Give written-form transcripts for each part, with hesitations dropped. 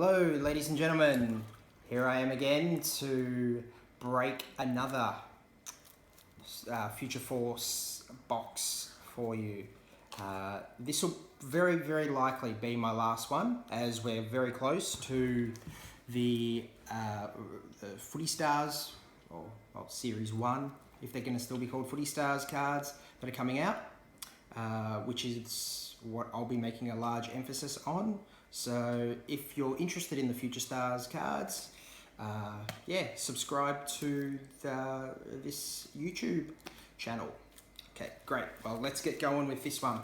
Hello ladies and gentlemen, here I am again to break another Future Force box for you. This will very likely be my last one, as we're very close to the Footy Stars, or Series 1, if they're going to still be called Footy Stars cards that are coming out, which is what I'll be making a large emphasis on. So if you're interested in the Future Stars cards, subscribe to this YouTube channel. Okay, great. Well, let's get going with this one.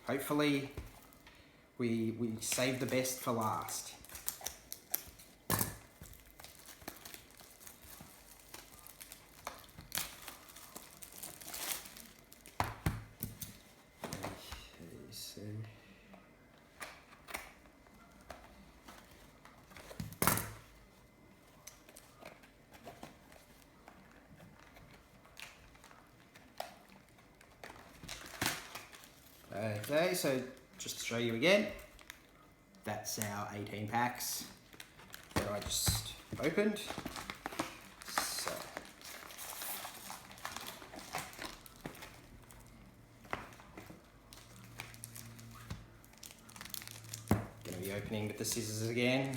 Hopefully we save the best for last. Okay, so just to show you again, that's our 18 packs that I just opened. So, going to be opening with the scissors again.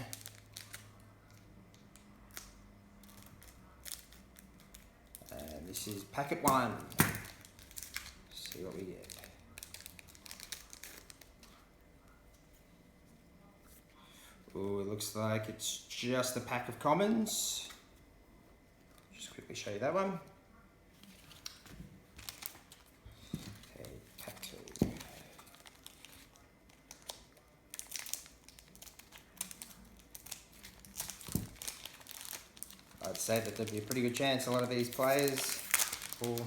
And this is packet 1. See what we get. Oh, it looks like it's just a pack of commons. Just quickly show you that one. Okay, pack 2. I'd say that there'd be a pretty good chance a lot of these players will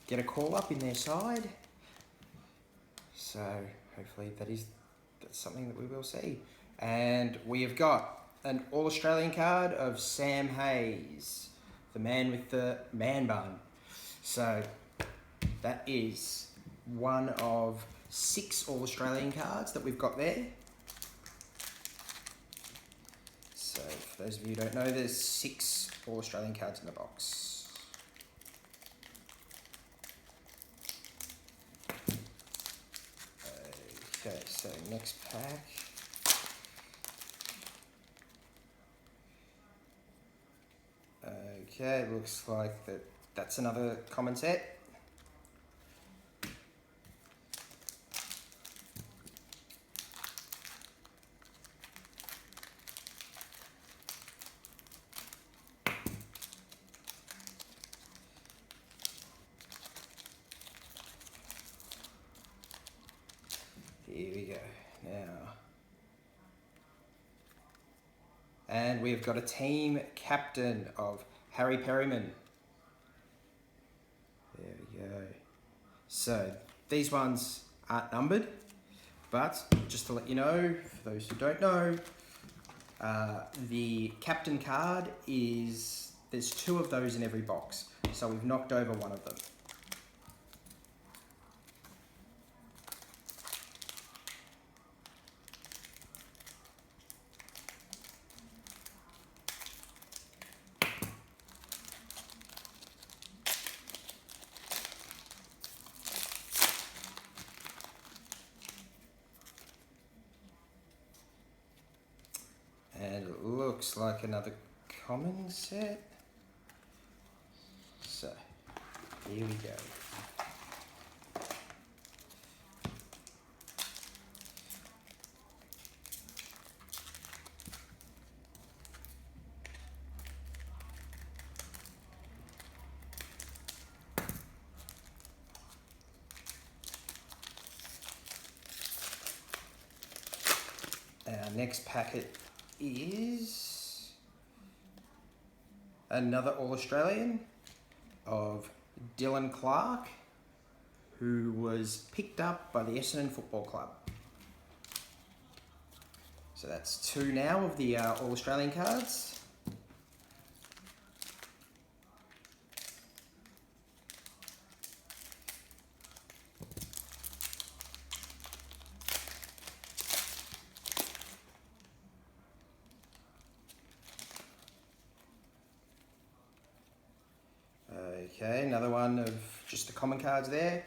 get a call up in their side. So hopefully that's something that we will see. And we have got an All-Australian card of Sam Hayes, the man with the man bun. So that is one of 6 All-Australian cards that we've got there. So for those of you who don't know, there's 6 All-Australian cards in the box. Okay, so next pack. Okay, looks like that's another common set. Here we go. Now, and we've got a team captain of Harry Perryman. There we go. So these ones aren't numbered, but just to let you know, for those who don't know, the captain card there's 2 of those in every box. So we've knocked over one of them. And it looks like another common set. So, here we go. Our next packet is another All-Australian of Dylan Clark, who was picked up by the Essendon Football Club. So that's 2 now of the All-Australian cards. Okay, another one of just the common cards there.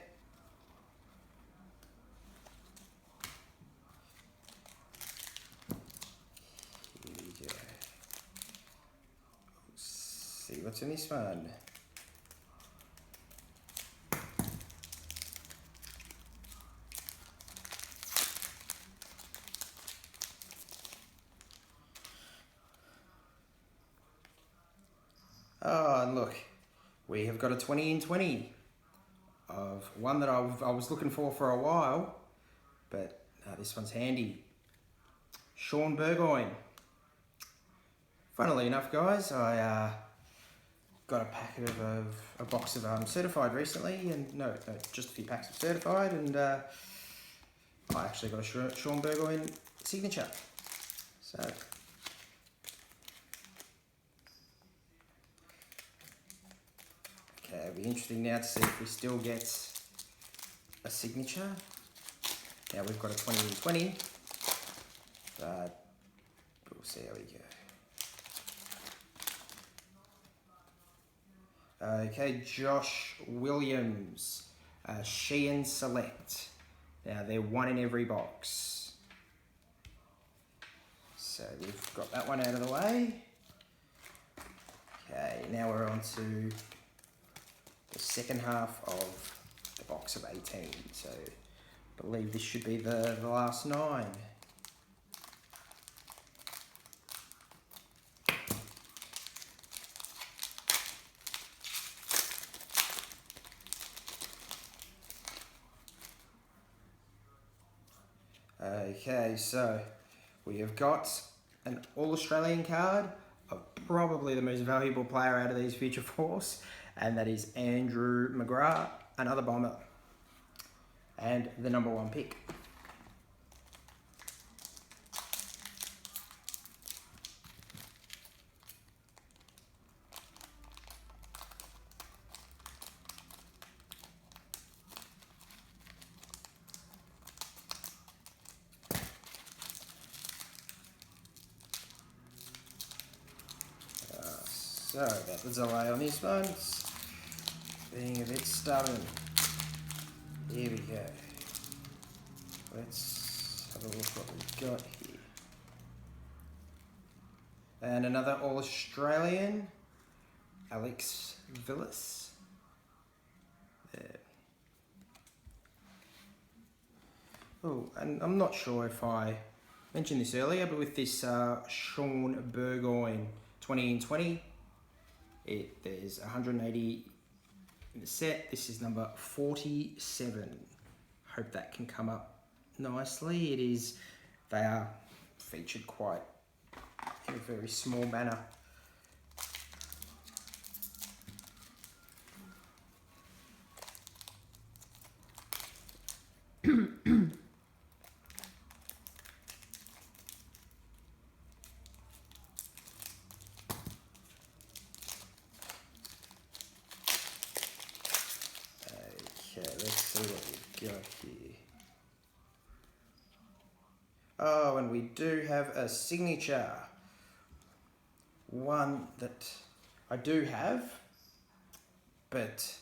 Here we go. Let's see what's in this one. Oh, and look, we have got a 20 in 20 of one that I was looking for a while, but this one's handy. Sean Burgoyne. Funnily enough, guys, I got a packet of a box of certified recently, and no, just a few packs of certified, and I actually got a Sean Burgoyne signature. So. Okay, it'll be interesting now to see if we still get a signature. Now we've got a 20 in 20, but we'll see how we go. Okay, Josh Williams, Sheehan Select. Now they're one in every box. So we've got that one out of the way. Okay, now we're on to the second half of the box of 18. So I believe this should be the last 9. Okay, so we have got an All-Australian card of probably the most valuable player out of these Future Force, and that is Andrew McGrath, another bomber, and the #1 pick. Sorry about the delay on this one, it's being a bit stubborn. Here we go. Let's have a look what we've got here. And another All-Australian, Alex Villas. There. Oh, and I'm not sure if I mentioned this earlier, but with this Sean Burgoyne 20 in 20, there's 180 in the set. This is number 47. Hope that can come up nicely. It is. They are featured quite in a very small manner. Okay, let's see what we've got here. Oh, and we do have a signature. One that I do have, but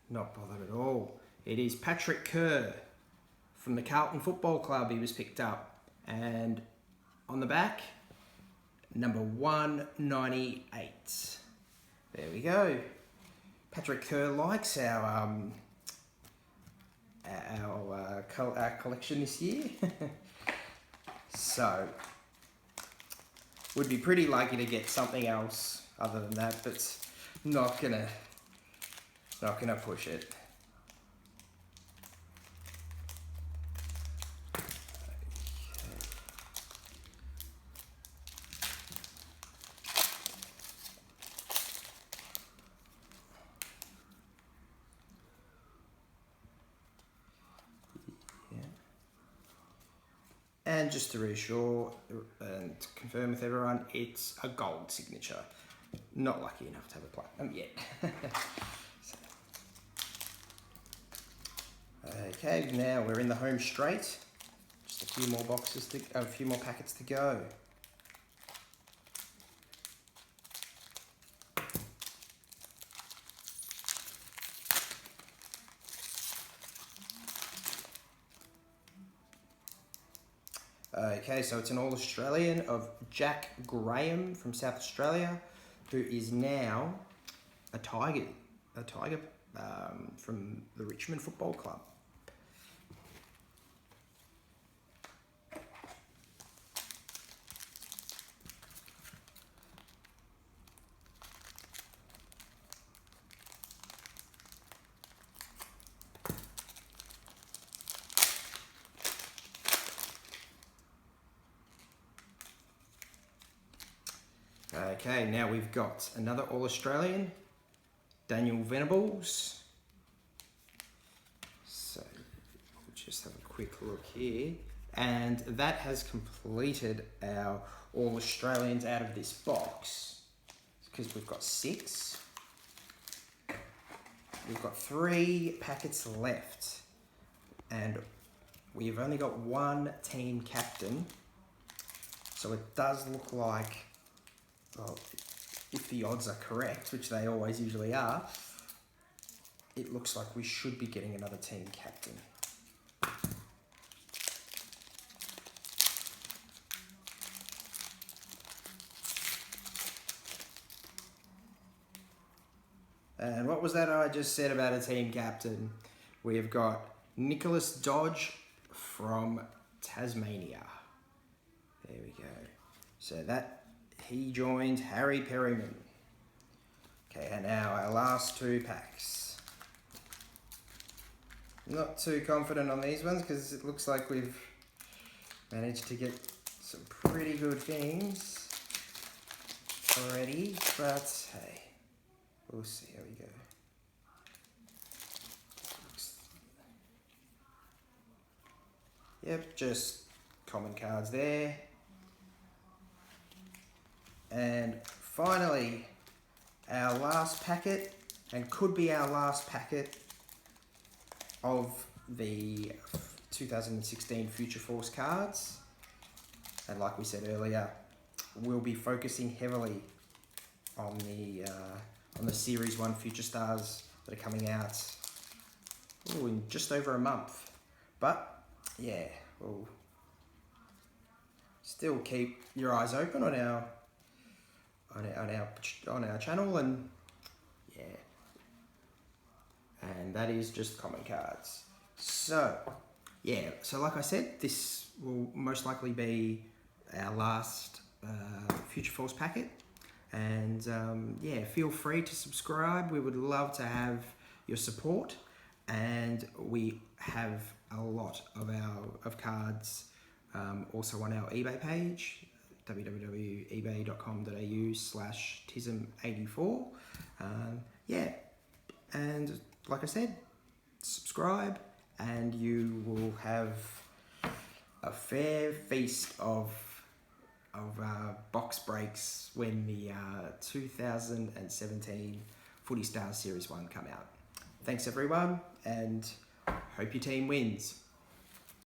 not bothered at all. It is Patrick Kerr from the Carlton Football Club. He was picked up, and on the back, number 198. There we go. Patrick Kerr likes our collection this year. So, would be pretty lucky to get something else other than that, but not gonna push it. And just to reassure and confirm with everyone, it's a gold signature. Not lucky enough to have a platinum yet. So. Okay, now we're in the home straight. Just a few more packets to go. Okay, so it's an All-Australian of Jack Graham from South Australia, who is now a Tiger from the Richmond Football Club. Okay, now we've got another All-Australian, Daniel Venables. So we'll just have a quick look here. And that has completed our All-Australians out of this box, because we've got 6. We've got 3 packets left, and we've only got 1 team captain. So it does look like, well, if the odds are correct, which they always usually are, it looks like we should be getting another team captain. And what was that I just said about a team captain? We have got Nicholas Dodge from Tasmania. There we go. So that he joined Harry Perryman. Okay, and now our last 2 packs. Not too confident on these ones because it looks like we've managed to get some pretty good things already, but hey, we'll see how we go. Yep, just common cards there. And finally, our last packet, and could be our last packet of the 2016 Future Force cards. And like we said earlier, we'll be focusing heavily on the Series 1 Future Stars that are coming out in just over a month. But yeah, we'll still keep your eyes open on our channel, and yeah, and that is just common cards. So yeah, so like I said, this will most likely be our last Future Force packet, and yeah, feel free to subscribe. We would love to have your support, and we have a lot of cards also on our eBay page, www.ebay.com.au/tism84. Yeah, and like I said, subscribe and you will have a fair feast of box breaks when the 2017 Footy Stars Series 1 come out. Thanks everyone, and hope your team wins.